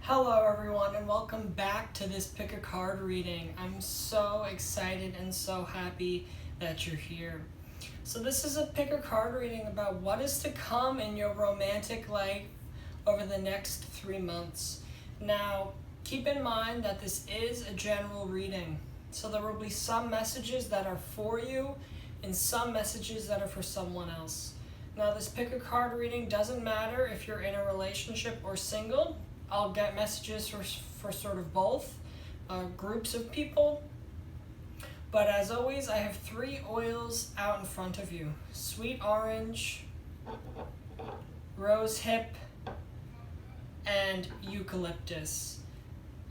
Hello everyone and welcome back to this pick a card reading. I'm so excited and so happy that you're here. So this is a pick a card reading about what is to come in your romantic life over the next 3 months. Now, keep in mind that this is a general reading. So there will be some messages that are for you and some messages that are for someone else. Now this pick a card reading doesn't matter if you're in a relationship or single. I'll get messages for sort of both groups of people. But as always, I have 3 oils out in front of you. Sweet orange, rosehip, and eucalyptus.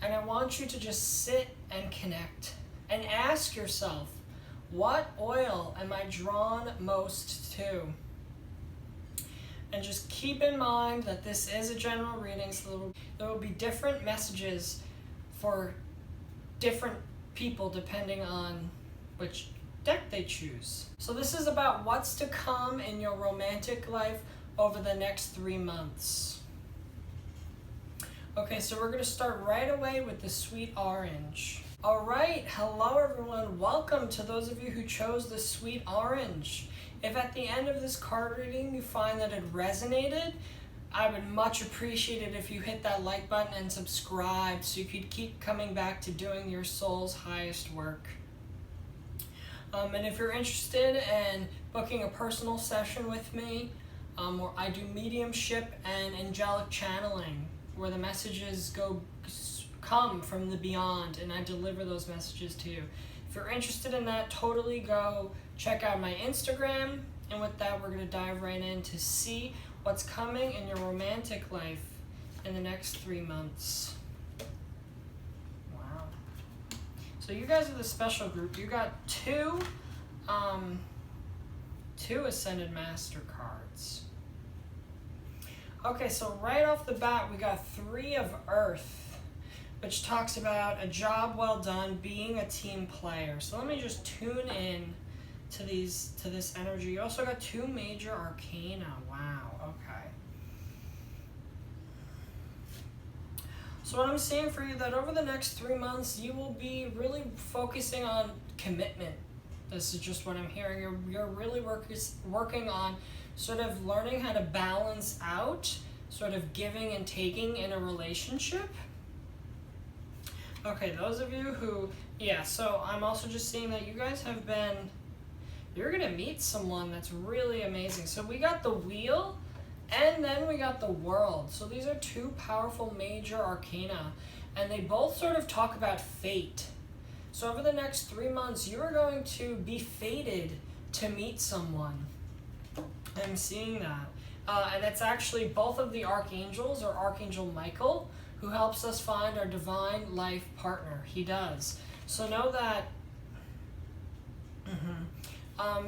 And I want you to just sit and connect and ask yourself, what oil am I drawn most to? And just keep in mind that this is a general reading, so there will be different messages for different people depending on which deck they choose. So this is about what's to come in your romantic life over the next 3 months. Okay, so we're going to start right away with the sweet orange. All right, hello everyone. Welcome to those of you who chose the sweet orange. If at the end of this card reading you find that it resonated, I would much appreciate it if you hit that like button and subscribe so you could keep coming back to doing your soul's highest work. And if you're interested in booking a personal session with me, where I do mediumship and angelic channeling, where the messages come from the beyond and I deliver those messages to you. If you're interested in that, totally go check out my Instagram, and with that we're going to dive right in to see what's coming in your romantic life in the next 3 months. Wow. So you guys are the special group. You got two Ascended Master cards. Okay, so right off the bat we got 3 of Earth, which talks about a job well done, being a team player. So let me just tune in to this energy. You also got 2 major arcana. Wow, okay. So what I'm seeing for you, that over the next 3 months, you will be really focusing on commitment. This is just what I'm hearing. You're really working on sort of learning how to balance out sort of giving and taking in a relationship. Okay, those of you who, so I'm also just seeing that you guys you're gonna meet someone that's really amazing. So we got the Wheel, and then we got the World. So these are 2 powerful major arcana, and they both sort of talk about fate. So over the next 3 months, you are going to be fated to meet someone. I'm seeing that. And it's actually both of the archangels, or Archangel Michael, who helps us find our divine life partner. He does. So know that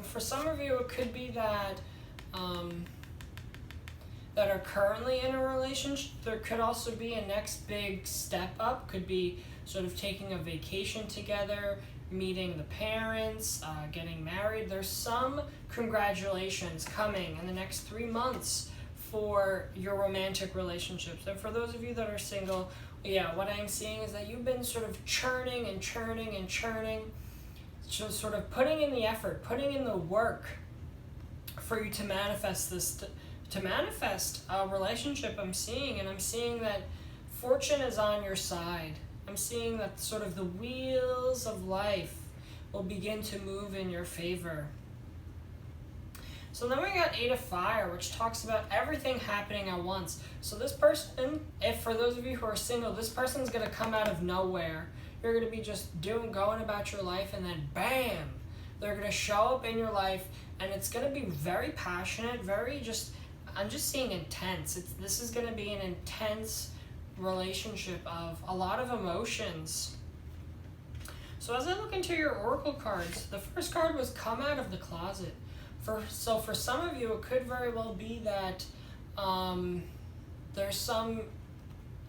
for some of you it could be that that are currently in a relationship. There could also be a next big step up. Could be sort of taking a vacation together, meeting the parents, getting married. There's some congratulations coming in the next 3 months for your romantic relationships. And for those of you that are single, what I'm seeing is that you've been sort of churning and churning and churning, just sort of putting in the effort, putting in the work for you to manifest this, to manifest a relationship. I'm seeing that fortune is on your side. I'm seeing that sort of the wheels of life will begin to move in your favor. So then we got 8 of Fire, which talks about everything happening at once. So this person, if for those of you who are single, this person's going to come out of nowhere. You're going to be just going about your life, and then bam, they're going to show up in your life, and it's going to be very passionate, I'm just seeing intense. This is going to be an intense relationship of a lot of emotions. So as I look into your oracle cards, the first card was Come Out of the Closet. So for some of you, it could very well be that there's some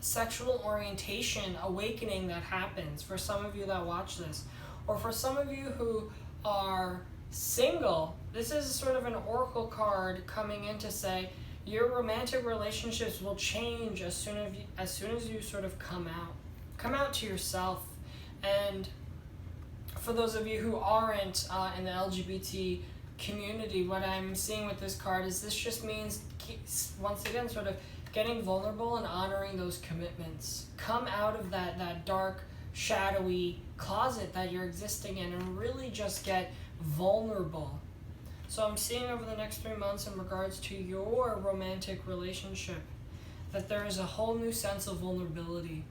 sexual orientation awakening that happens for some of you that watch this. Or for some of you who are single, this is sort of an oracle card coming in to say, your romantic relationships will change as soon as you sort of come out to yourself. And for those of you who aren't in the LGBT community, what I'm seeing with this card is this just means, once again, sort of getting vulnerable and honoring those commitments. Come out of that dark, shadowy closet that you're existing in and really just get vulnerable. So I'm seeing over the next 3 months in regards to your romantic relationship that there is a whole new sense of vulnerability,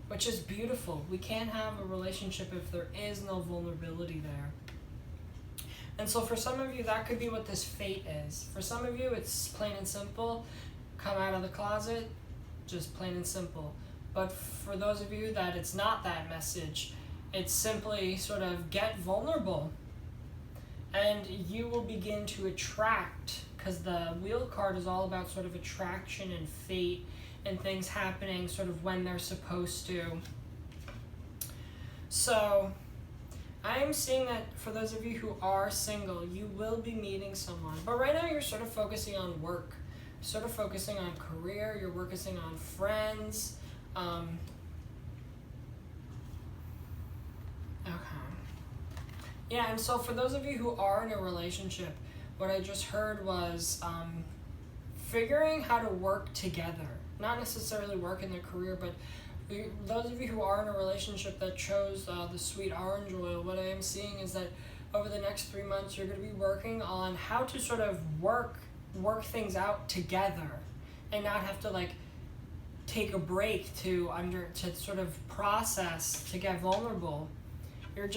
which is beautiful. We can't have a relationship if there is no vulnerability there. And so for some of you, that could be what this fate is. For some of you, it's plain and simple. Come out of the closet, just plain and simple. But for those of you that it's not that message, it's simply sort of get vulnerable. And you will begin to attract, because the wheel card is all about sort of attraction and fate and things happening sort of when they're supposed to. So I am seeing that for those of you who are single, you will be meeting someone. But right now you're sort of focusing on work, sort of focusing on career, you're focusing on friends. Yeah, and so for those of you who are in a relationship, what I just heard was figuring how to work together. Not necessarily work in their career, but those of you who are in a relationship that chose the sweet orange oil, what I am seeing is that over the next 3 months, you're going to be working on how to sort of work things out together and not have to like take a break to sort of process, to get vulnerable. You're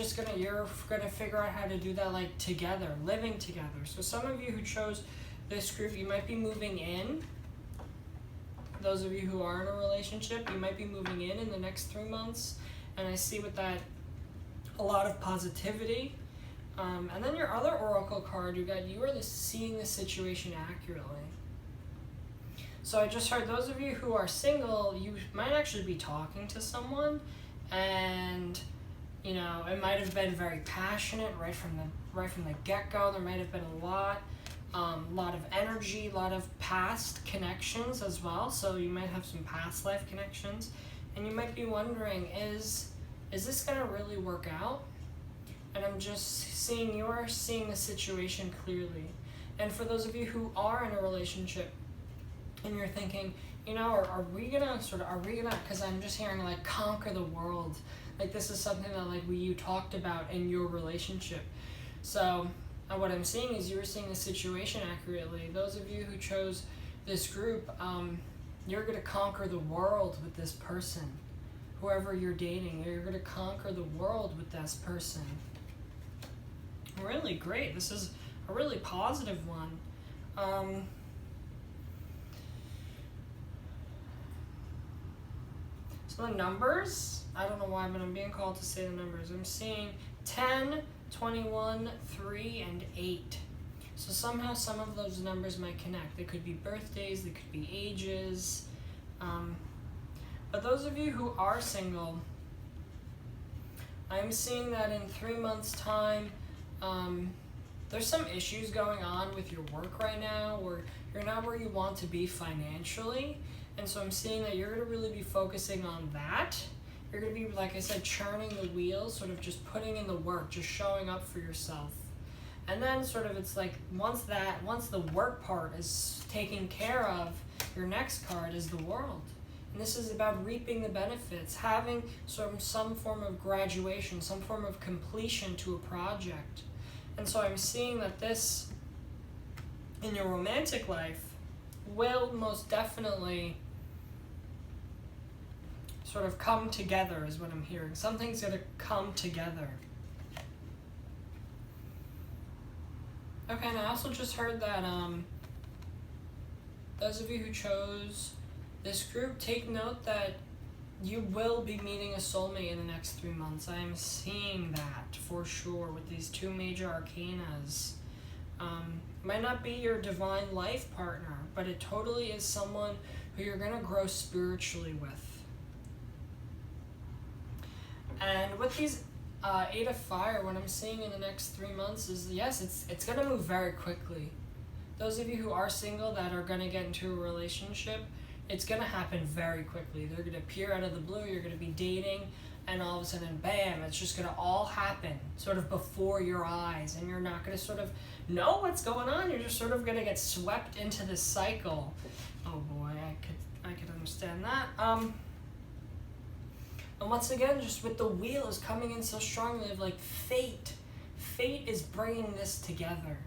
gonna figure out how to do that like together, living together. So some of you who chose this group, you might be moving in. Those of you who are in a relationship, you might be moving in the next 3 months. And I see with that a lot of positivity. And then your other oracle card, you are seeing the situation accurately. So I just heard those of you who are single, you might actually be talking to someone, and you know, it might have been very passionate right from the get-go. There might have been a lot of energy, a lot of past connections as well. So you might have some past life connections, and you might be wondering, is this gonna really work out? And I'm just seeing you are seeing the situation clearly. And for those of you who are in a relationship, and you're thinking, you know, are we gonna, because I'm just hearing like conquer the world. Like this is something that like you talked about in your relationship. So what I'm seeing is you were seeing the situation accurately. Those of you who chose this group, you're going to conquer the world with this person. Whoever you're dating, you're going to conquer the world with this person. Really great. This is a really positive one. So the numbers, I don't know why, but I'm being called to say the numbers. I'm seeing 10, 21, 3, and 8. So somehow some of those numbers might connect. They could be birthdays, they could be ages. But those of you who are single, I'm seeing that in 3 months' time, there's some issues going on with your work right now, or you're not where you want to be financially. And so I'm seeing that you're going to really be focusing on that. You're going to be, like I said, churning the wheels, sort of just putting in the work, just showing up for yourself. And then sort of it's like once the work part is taken care of, your next card is the world. And this is about reaping the benefits, having some form of graduation, some form of completion to a project. And so I'm seeing that this, in your romantic life, will most definitely sort of come together is what I'm hearing. Something's going to come together. Okay, and I also just heard that those of you who chose this group, take note that you will be meeting a soulmate in the next 3 months. I am seeing that for sure with these two major arcanas. Might not be your divine life partner, but it totally is someone who you're going to grow spiritually with. And with these 8 of Fire, what I'm seeing in the next 3 months is, yes, it's going to move very quickly. those of you who are single that are going to get into a relationship, it's going to happen very quickly. They're going to appear out of the blue, you're going to be dating, and all of a sudden, bam, it's just going to all happen sort of before your eyes, and you're not going to sort of know what's going on. You're just sort of going to get swept into this cycle. Oh boy, I could understand that. And once again, just with the wheels coming in so strongly of like fate is bringing this together.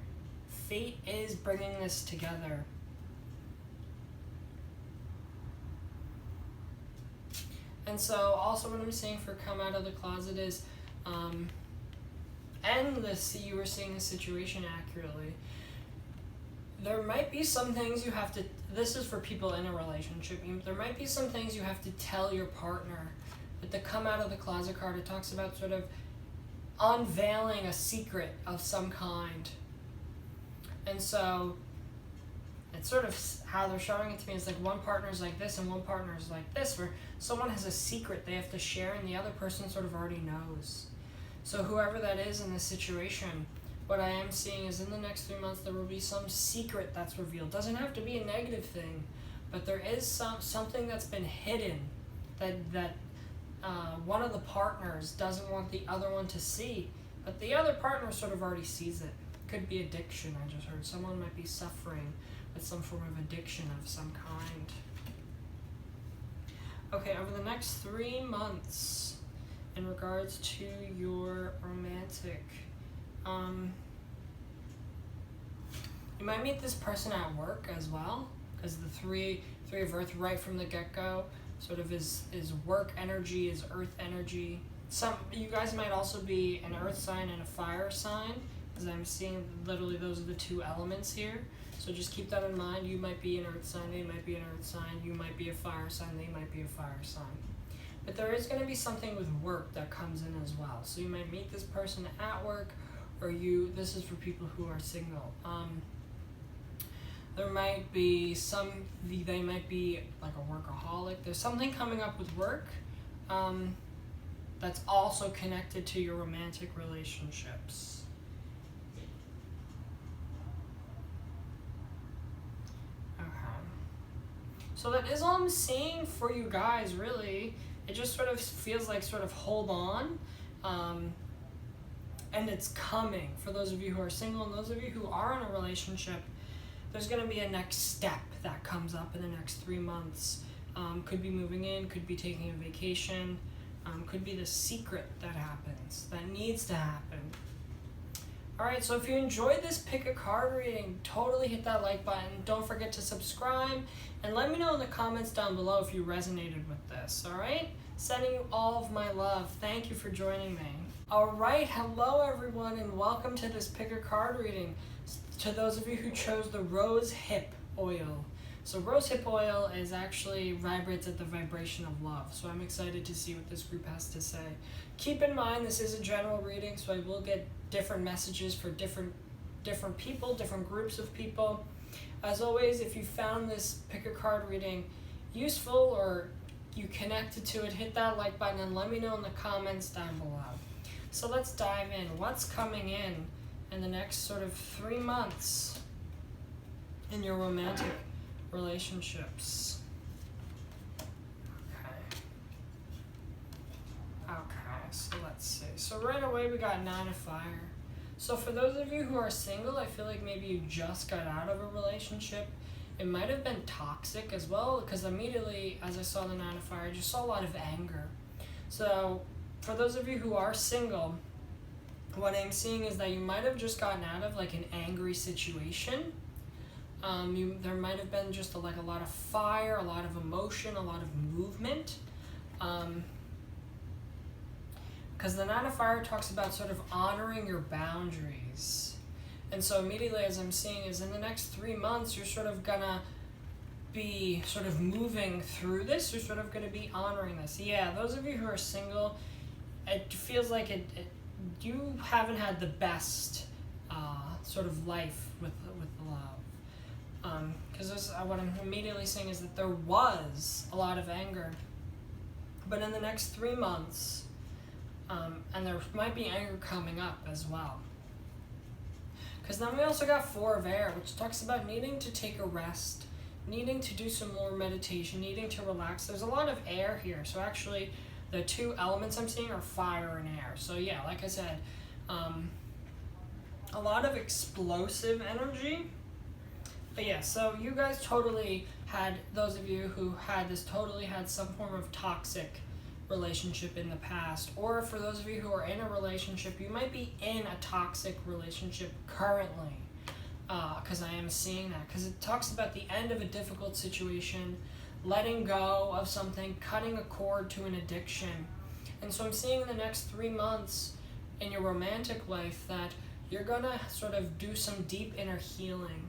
Fate is bringing this together. And so also what I'm saying for come out of the closet is, you were seeing the situation accurately. There might be some things you have to, this is for people in a relationship, there might be some things you have to tell your partner. With the come out of the closet card, it talks about sort of unveiling a secret of some kind. And so it's sort of how they're showing it to me is like one partner's like this and one partner's like this, where someone has a secret they have to share and the other person sort of already knows. So whoever that is in this situation, what I am seeing is in the next 3 months there will be some secret that's revealed. Doesn't have to be a negative thing, but there is something that's been hidden that one of the partners doesn't want the other one to see, but the other partner sort of already sees it. Could be addiction, I just heard. Someone might be suffering with some form of addiction of some kind. Okay, over the next 3 months, in regards to your romantic, you might meet this person at work as well, because the three of Earth right from the get-go sort of is work energy, is Earth energy. You guys might also be an Earth sign and a fire sign, as I'm seeing literally those are the two elements here. So just keep that in mind. You might be an Earth sign, they might be an Earth sign, you might be a fire sign, they might be a fire sign. But there is going to be something with work that comes in as well. So you might meet this person at work, or this is for people who are single. There might be they might be like a workaholic. There's something coming up with work that's also connected to your romantic relationships. Okay. So that is all I'm seeing for you guys, really. It just sort of feels like sort of hold on. And it's coming. For those of you who are single and those of you who are in a relationship, there's going to be a next step that comes up in the next 3 months. Could be moving in, could be taking a vacation, could be the secret that happens, that needs to happen. Alright, so if you enjoyed this pick a card reading, totally hit that like button. Don't forget to subscribe, and let me know in the comments down below if you resonated with this, alright? Sending you all of my love. Thank you for joining me. Alright, hello everyone, and welcome to this pick a card reading. To those of you who chose the Rosehip oil. So Rosehip oil vibrates at the vibration of love. So I'm excited to see what this group has to say. Keep in mind this is a general reading, so I will get different messages for different people, different groups of people. As always, if you found this pick a card reading useful or you connected to it, hit that like button and let me know in the comments down below. So let's dive in. What's coming in the next sort of 3 months in your romantic relationships? Okay, so let's see. So right away we got 9 of Fire. So for those of you who are single, I feel like maybe you just got out of a relationship. It might have been toxic as well, because immediately as I saw the 9 of Fire, I just saw a lot of anger. So for those of you who are single, what I'm seeing is that you might have just gotten out of like an angry situation. There might have been just a lot of fire, a lot of emotion, a lot of movement. Because the 9 of Fire talks about sort of honoring your boundaries. And so immediately as I'm seeing is in the next 3 months, you're sort of gonna be sort of moving through this. You're sort of gonna be honoring this. Yeah, those of you who are single, it feels like you haven't had the best sort of life with love. Because what I'm immediately saying is that there was a lot of anger. But in the next 3 months, and there might be anger coming up as well. Because then we also got Four of Air, which talks about needing to take a rest, needing to do some more meditation, needing to relax. There's a lot of air here. So actually, the two elements I'm seeing are fire and air. So yeah, like I said, a lot of explosive energy. But yeah, so you guys totally had, those of you who had this totally had some form of toxic relationship in the past. Or for those of you who are in a relationship, you might be in a toxic relationship currently. Because I am seeing that. Because it talks about the end of a difficult situation, letting go of something, cutting a cord to an addiction. And so I'm seeing in the next 3 months in your romantic life that you're going to sort of do some deep inner healing.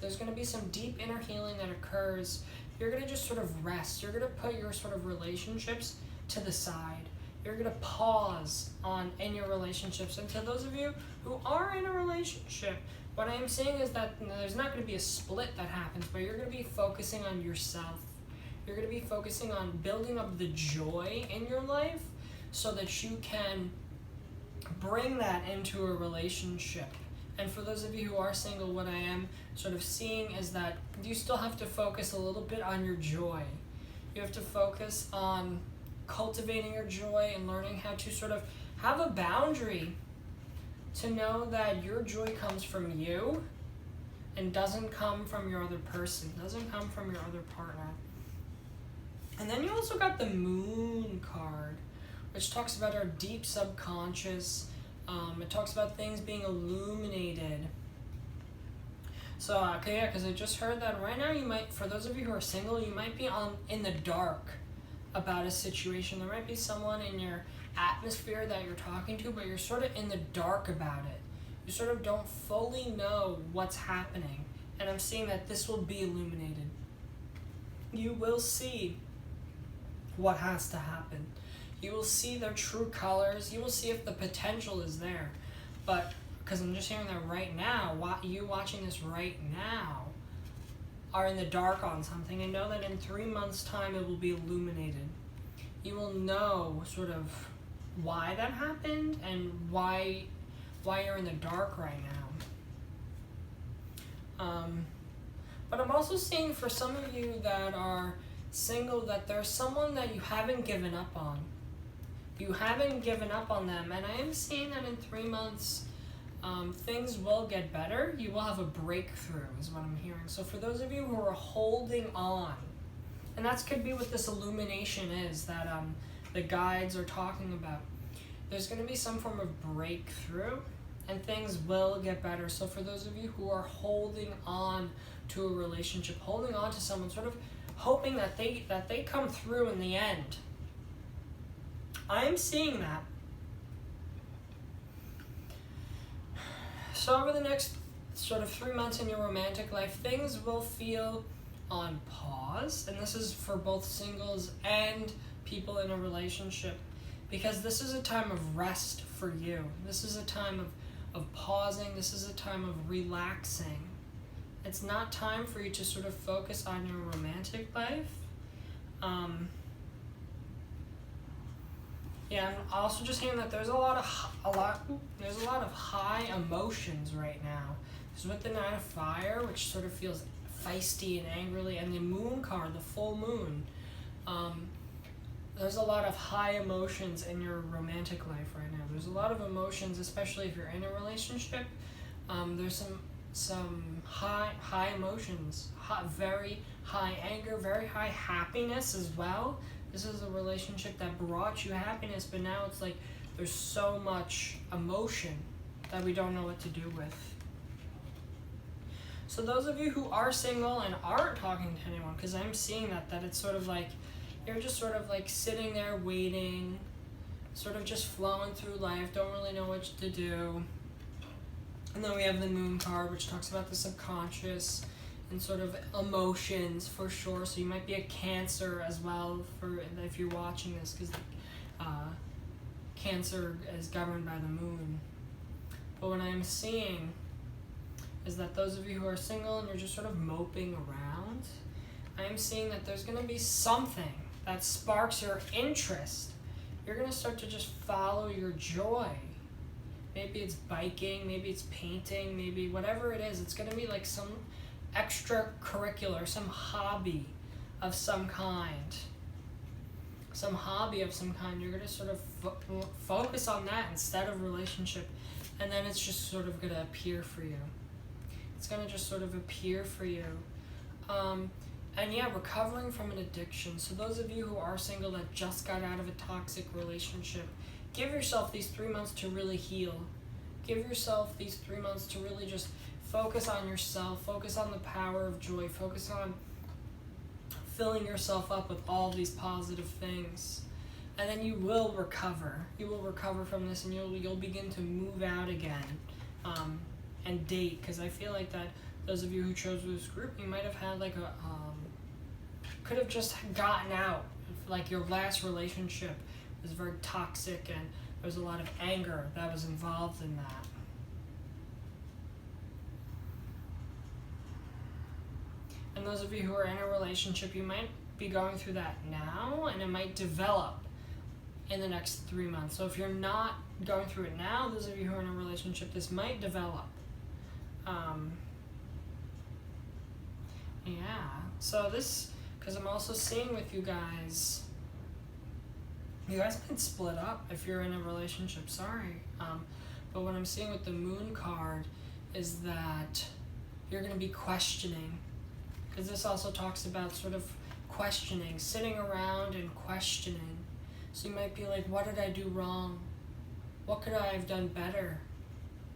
There's going to be some deep inner healing that occurs. You're going to just sort of rest. You're going to put your sort of relationships to the side. You're going to pause in your relationships. And to those of you who are in a relationship, what I am saying is that there's not going to be a split that happens, but you're going to be focusing on yourself. You're going to be focusing on building up the joy in your life so that you can bring that into a relationship. And for those of you who are single, what I am sort of seeing is that you still have to focus a little bit on your joy. You have to focus on cultivating your joy and learning how to sort of have a boundary to know that your joy comes from you and doesn't come from your other person, doesn't come from your other partner. And then you also got the Moon card, which talks about our deep subconscious. It talks about things being illuminated. So, okay, yeah, because I just heard that right now you might, for those of you who are single, you might be in the dark about a situation. There might be someone in your atmosphere that you're talking to, but you're sort of in the dark about it. You sort of don't fully know what's happening. And I'm seeing that this will be illuminated. You will see what has to happen. You will see their true colors. You will see if the potential is there. But, because I'm just hearing that right now, you watching this right now are in the dark on something, and know that in 3 months' time it will be illuminated. You will know sort of why that happened and why you're in the dark right now. But I'm also seeing for some of you that are single that there's someone that you haven't given up on. You haven't given up on them, and I am seeing that in 3 months things will get better. You will have a breakthrough is what I'm hearing. So for those of you who are holding on, and that could be what this illumination is that the guides are talking about, there's going to be some form of breakthrough and things will get better. So for those of you who are holding on to a relationship, holding on to someone, sort of hoping that they come through in the end, I'm seeing that. So over the next sort of 3 months in your romantic life, things will feel on pause, and this is for both singles and people in a relationship, because this is a time of rest for you. This is a time of pausing. This is a time of relaxing. It's not time for you to sort of focus on your romantic life. Yeah, I'm also just hearing that there's a lot of high emotions right now. Because with the Nine of Fire, which sort of feels feisty and angrily, and the Moon card, the full moon, there's a lot of high emotions in your romantic life right now. There's a lot of emotions, especially if you're in a relationship. There's some high emotions, very high anger, very high happiness as well. This is a relationship that brought you happiness, but now it's like there's so much emotion that we don't know what to do with. So those of you who are single and aren't talking to anyone, because I'm seeing that it's sort of like you're just sort of like sitting there waiting, sort of just flowing through life, don't really know what to do. And then we have the Moon card, which talks about the subconscious and sort of emotions for sure. So you might be a Cancer as well for if you're watching this, because Cancer is governed by the moon. But what I'm seeing is that those of you who are single and you're just sort of moping around, I'm seeing that there's going to be something that sparks your interest. You're going to start to just follow your joy. Maybe it's biking, maybe it's painting, maybe whatever it is. It's going to be like some extracurricular, some hobby of some kind. Some hobby of some kind. You're going to sort of focus on that instead of relationship. And then it's just sort of going to appear for you. It's going to just sort of appear for you. And yeah, recovering from an addiction. So those of you who are single that just got out of a toxic relationship, give yourself these 3 months to really heal. Give yourself these 3 months to really just focus on yourself, focus on the power of joy, focus on filling yourself up with all these positive things. And then you will recover. You will recover from this, and you'll begin to move out again and date. Because I feel like that those of you who chose this group, you might have had like a could have just gotten out. Like your last relationship was very toxic, and there was a lot of anger that was involved in that. And those of you who are in a relationship, you might be going through that now, and it might develop in the next 3 months. So if you're not going through it now, those of you who are in a relationship, this might develop. Yeah, so this, because I'm also seeing with you guys might split up if you're in a relationship, sorry. But what I'm seeing with the Moon card is that you're going to be questioning. Because this also talks about sort of questioning, sitting around and questioning. So you might be like, what did I do wrong? What could I have done better?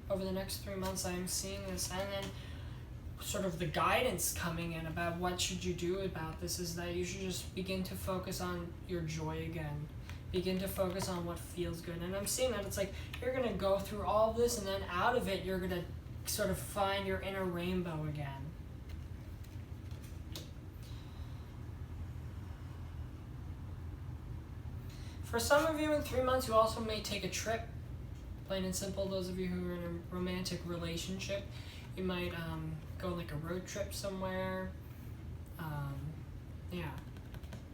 Over the next 3 months, I am seeing this. And then sort of the guidance coming in about what should you do about this is that you should just begin to focus on your joy again. Begin to focus on what feels good. And I'm seeing that it's like you're going to go through all of this, and then out of it, you're going to sort of find your inner rainbow again. For some of you in 3 months, you also may take a trip. Plain and simple, those of you who are in a romantic relationship, you might go like a road trip somewhere. Yeah.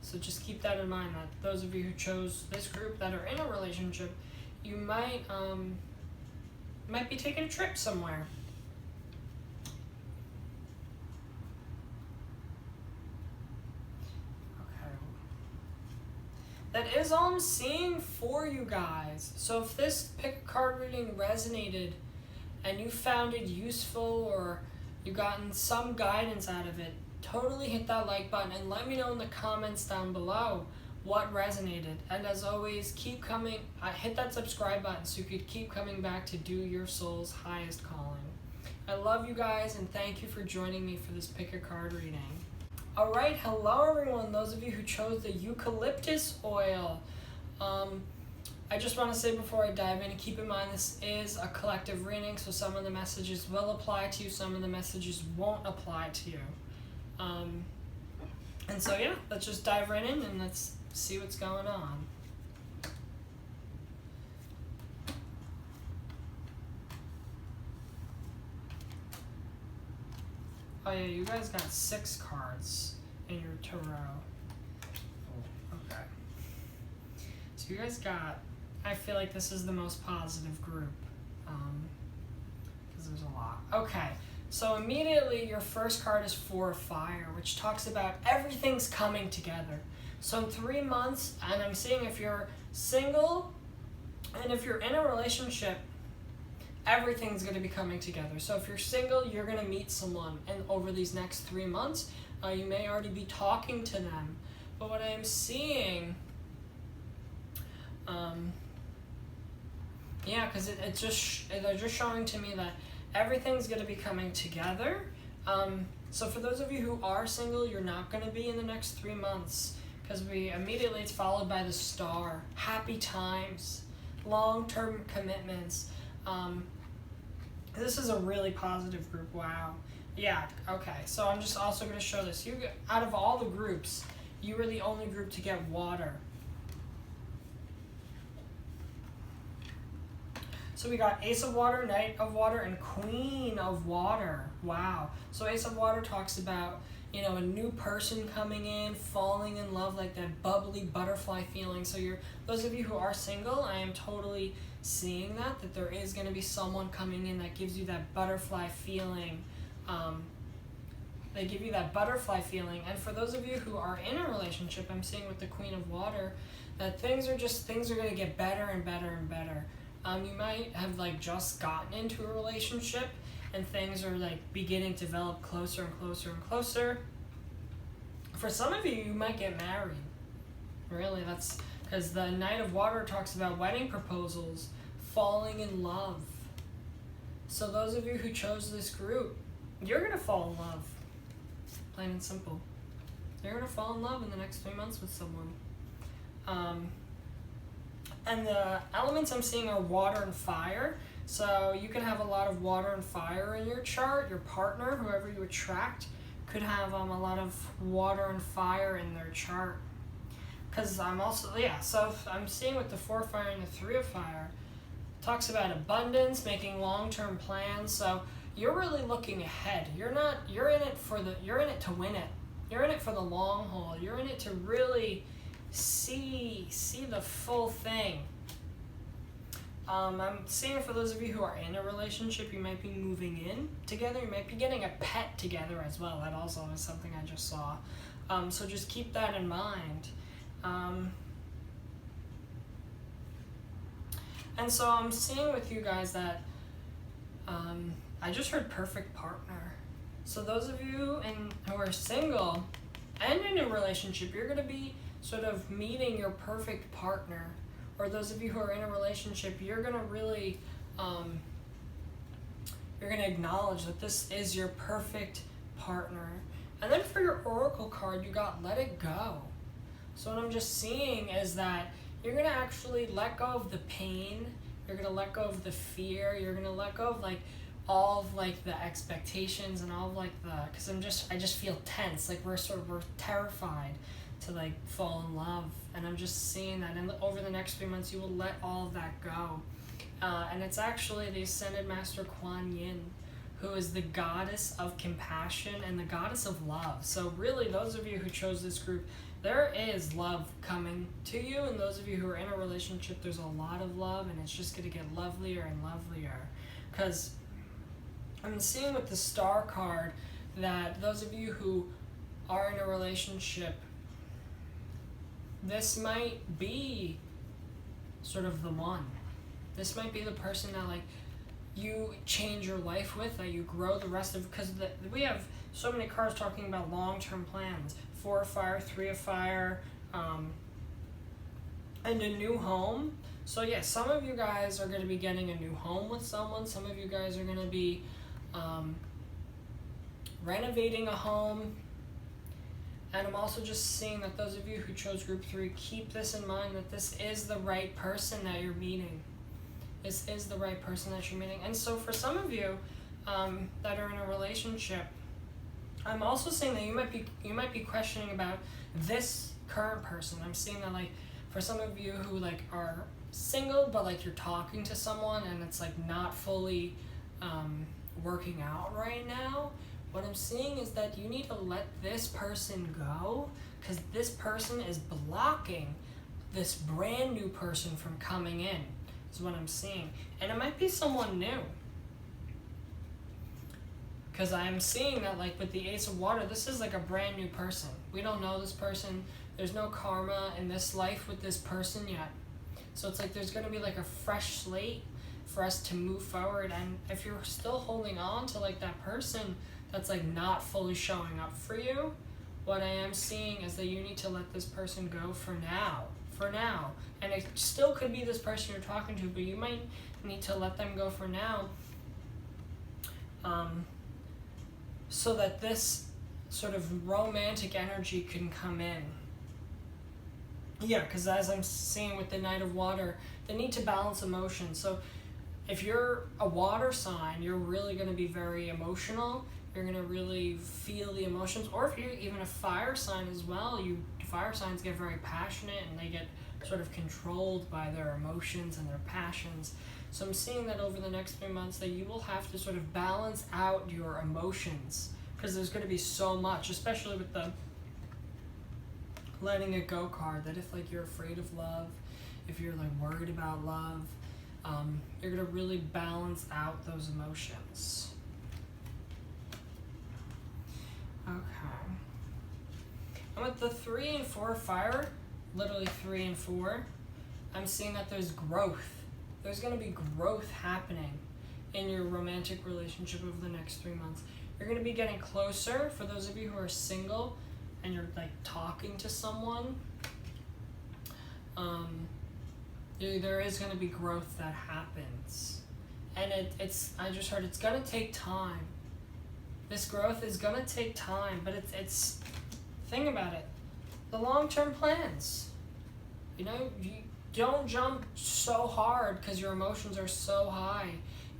So just keep that in mind, that those of you who chose this group that are in a relationship, you might be taking a trip somewhere. Okay. That is all I'm seeing for you guys. So if this pick a card reading resonated and you found it useful, or you gotten some guidance out of it, totally hit that like button and let me know in the comments down below what resonated. And as always, keep coming, hit that subscribe button so you could keep coming back to do your soul's highest calling. I love you guys, and thank you for joining me for this pick a card reading. Alright, hello everyone, those of you who chose the eucalyptus oil. I just want to say before I dive in, keep in mind this is a collective reading, so some of the messages will apply to you, some of the messages won't apply to you. And so yeah, let's just dive right in and let's see what's going on. Oh yeah, you guys got 6 cards in your tarot. Okay. So you guys got, I feel like this is the most positive group, because there's a lot. Okay. So immediately your first card is 4 of Fire, which talks about everything's coming together. So in 3 months, and I'm seeing if you're single and if you're in a relationship, everything's going to be coming together. So if you're single, you're going to meet someone, and over these next 3 months, you may already be talking to them. But what I'm seeing, yeah, because they're just showing to me that everything's going to be coming together. So for those of you who are single, you're not going to be in the next 3 months, because it's followed by the Star. Happy times, long-term commitments. This is a really positive group. Wow. Yeah, okay. So I'm just also going to show this. Out of all the groups, you were the only group to get water. So we got Ace of Water, Knight of Water, and Queen of Water. Wow. So Ace of Water talks about a new person coming in, falling in love, like that bubbly butterfly feeling. So those of you who are single, I am totally seeing that there is going to be someone coming in that gives you that butterfly feeling. They give you that butterfly feeling. And for those of you who are in a relationship, I'm seeing with the Queen of Water that things are going to get better and better and better. You might have like just gotten into a relationship and things are like beginning to develop closer and closer and closer. For some of you, you might get married. Really, that's because the Knight of Water talks about wedding proposals, falling in love. So those of you who chose this group, you're going to fall in love. Plain and simple. You're going to fall in love in the next 3 months with someone. And the elements I'm seeing are water and fire. So you can have a lot of water and fire in your chart. Your partner, whoever you attract, could have a lot of water and fire in their chart. Because I'm also, so I'm seeing with the 4 of fire and the 3 of fire, talks about abundance, making long-term plans. So you're really looking ahead. You're in it to win it. You're in it for the long haul. You're in it to really see the full thing. I'm seeing for those of you who are in a relationship, you might be moving in together. You might be getting a pet together as well. That also is something I just saw. So just keep that in mind. And so I'm seeing with you guys that I just heard perfect partner. So those of you who are single and in a relationship, you're going to be sort of meeting your perfect partner. Or those of you who are in a relationship, you're going to really, you're going to acknowledge that this is your perfect partner. And then for your oracle card, you got let it go. So what I'm just seeing is that you're going to actually let go of the pain. You're going to let go of the fear. You're going to let go of like all of like the expectations and all of like because I just feel tense. Like we're terrified to like fall in love. And I'm just seeing that, and over the next 3 months you will let all of that go. And it's actually the Ascended Master Kuan Yin, who is the goddess of compassion and the goddess of love. So really, those of you who chose this group, there is love coming to you, and those of you who are in a relationship, there's a lot of love, and it's just going to get lovelier and lovelier. Because I'm seeing with the Star card that those of you who are in a relationship, this might be sort of the one. This might be the person that like you change your life with, that you grow the rest of, because we have so many cards talking about long-term plans. 4 of fire, 3 of fire, and a new home. So yeah, some of you guys are going to be getting a new home with someone. Some of you guys are going to be renovating a home. And I'm also just seeing that those of you who chose group 3, keep this in mind, that this is the right person that you're meeting. This is the right person that you're meeting. And so for some of you that are in a relationship, I'm also seeing that you might be questioning about this current person. I'm seeing that like for some of you who like are single, but like you're talking to someone and it's like not fully working out right now. What I'm seeing is that you need to let this person go, because this person is blocking this brand new person from coming in, is what I'm seeing. And it might be someone new. Because I'm seeing that like with the Ace of Water, this is like a brand new person. We don't know this person. There's no karma in this life with this person yet. So it's like there's going to be like a fresh slate for us to move forward. And if you're still holding on to like that person that's like not fully showing up for you, what I am seeing is that you need to let this person go for now. And it still could be this person you're talking to, but you might need to let them go for now, so that this sort of romantic energy can come in. Yeah, because as I'm seeing with the Knight of Water, they need to balance emotions. So if you're a water sign, you're really going to be very emotional. You're going to really feel the emotions. Or if you're even a fire sign as well, fire signs get very passionate and they get sort of controlled by their emotions and their passions. So I'm seeing that over the next 3 months that you will have to sort of balance out your emotions because there's going to be so much, especially with the letting it go card, that if like you're afraid of love, if you're like worried about love, you're going to really balance out those emotions. Okay. And with the 3 and 4 fire, literally 3 and 4, I'm seeing that there's growth. There's going to be growth happening in your romantic relationship over the next 3 months. You're going to be getting closer. For those of you who are single and you're like talking to someone, there is going to be growth that happens. And I just heard it's going to take time. This growth is going to take time, but it's think about it. The long-term plans. You don't jump so hard because your emotions are so high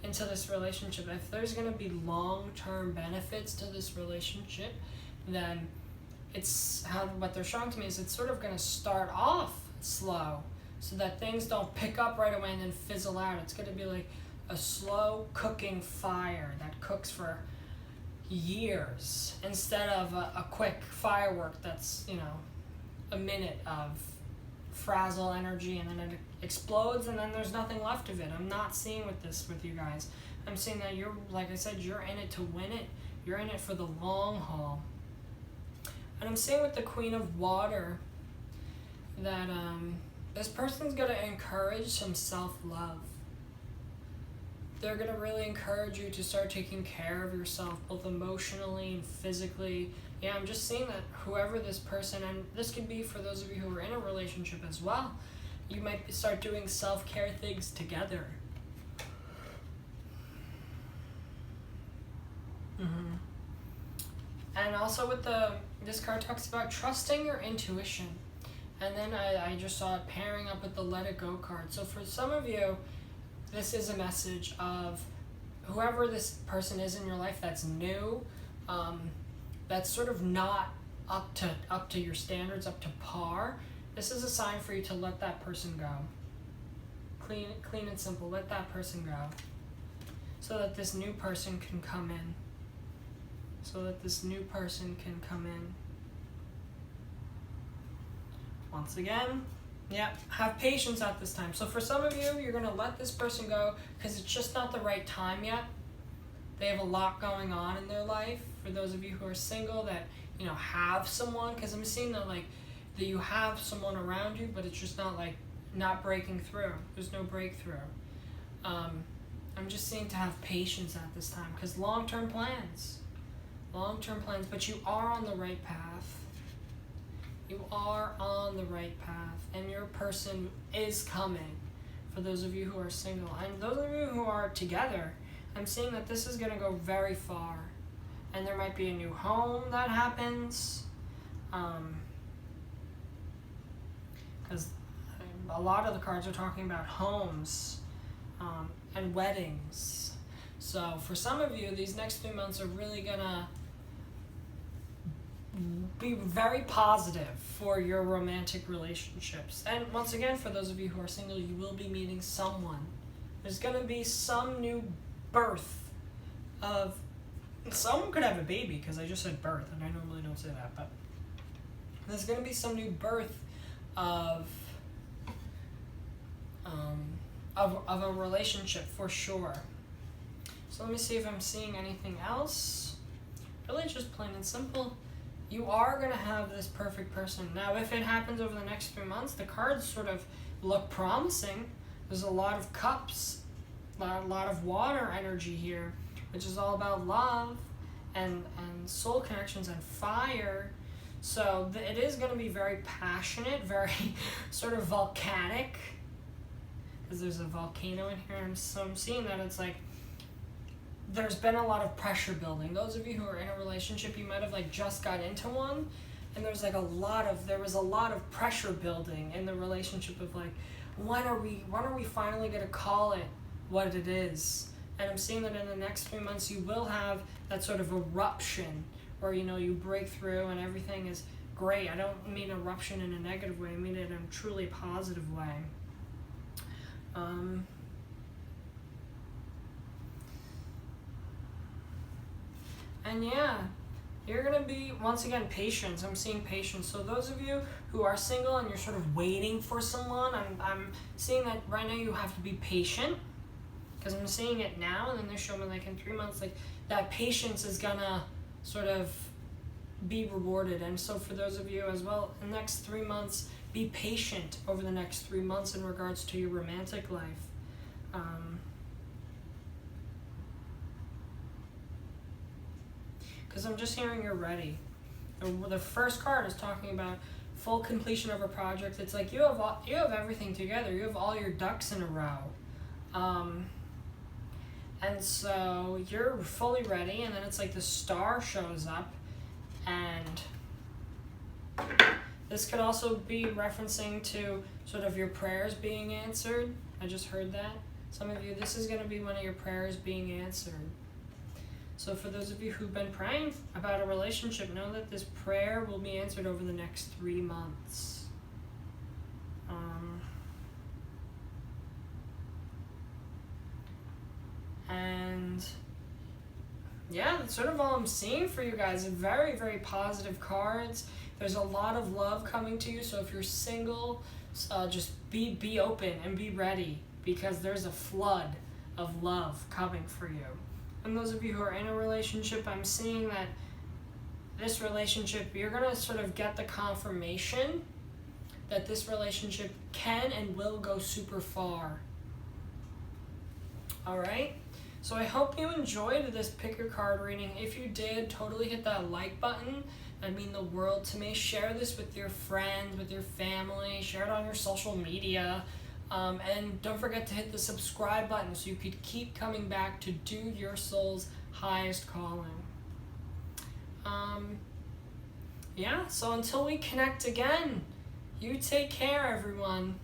into this relationship. If there's going to be long-term benefits to this relationship, then what they're showing to me is it's sort of going to start off slow so that things don't pick up right away and then fizzle out. It's going to be like a slow cooking fire that cooks for years instead of a quick firework that's, a minute of frazzle energy and then it explodes and then there's nothing left of it. I'm not seeing with you guys. I'm seeing that you're, like I said, you're in it to win it. You're in it for the long haul. And I'm seeing with the Queen of Water that this person's going to encourage some self-love. They're going to really encourage you to start taking care of yourself, both emotionally and physically. Yeah, I'm just seeing that whoever this person, and this could be for those of you who are in a relationship as well, you might start doing self-care things together. And also with this card talks about trusting your intuition. And then I just saw it pairing up with the Let It Go card. So for some of you, this is a message of whoever this person is in your life that's new, that's sort of not up to your standards, up to par. This is a sign for you to let that person go. Clean and simple. Let that person go, so that this new person can come in. Once again, yeah, have patience at this time. So for some of you, you're going to let this person go because it's just not the right time yet. They have a lot going on in their life. For those of you who are single that, have someone, because I'm seeing that that you have someone around you, but it's just not breaking through. There's no breakthrough. I'm just seeing to have patience at this time because long-term plans, but you are on the right path. You are on the right path, and your person is coming. For those of you who are single, and those of you who are together, I'm seeing that this is going to go very far, and there might be a new home that happens, because a lot of the cards are talking about homes and weddings. So for some of you, these next 3 months are really going to be very positive for your romantic relationships. And once again, for those of you who are single, you will be meeting someone. There's going to be some new birth of, someone could have a baby, because I just said birth, and I normally don't say that, but there's going to be some new birth of a relationship for sure. So let me see if I'm seeing anything else. Really just plain and simple. You are going to have this perfect person. Now, if it happens over the next 3 months, the cards sort of look promising. There's a lot of cups, a lot of water energy here, which is all about love and soul connections and fire. So it is going to be very passionate, very sort of volcanic, because there's a volcano in here. So I'm seeing that it's like there's been a lot of pressure building. Those of you who are in a relationship, you might have just got into one, and there was a lot of pressure building in the relationship of when are we finally gonna call it what it is? And I'm seeing that in the next 3 months you will have that sort of eruption where you break through and everything is great. I don't mean eruption in a negative way, I mean it in a truly positive way. And yeah, you're going to be, once again, patience. I'm seeing patience. So those of you who are single and you're sort of waiting for someone, I'm seeing that right now you have to be patient, because I'm seeing it now, and then they're showing me like in 3 months, like that patience is going to sort of be rewarded. And so for those of you as well, in the next 3 months, be patient over the next 3 months in regards to your romantic life. Because I'm just hearing you're ready. The first card is talking about full completion of a project. It's like you have everything together. You have all your ducks in a row. And so you're fully ready, and then it's like the star shows up, and this could also be referencing to sort of your prayers being answered. I just heard that. Some of you, this is going to be one of your prayers being answered. So for those of you who've been praying about a relationship, know that this prayer will be answered over the next 3 months. And yeah, that's sort of all I'm seeing for you guys. Very, very positive cards. There's a lot of love coming to you. So if you're single, just be open and be ready, because there's a flood of love coming for you. And those of you who are in a relationship, I'm seeing that this relationship, you're going to sort of get the confirmation that this relationship can and will go super far. All right? So I hope you enjoyed this pick your card reading. If you did, totally hit that like button. That'd mean the world to me. Share this with your friends, with your family. Share it on your social media. And don't forget to hit the subscribe button so you could keep coming back to do your soul's highest calling. Yeah, so until we connect again, you take care, everyone.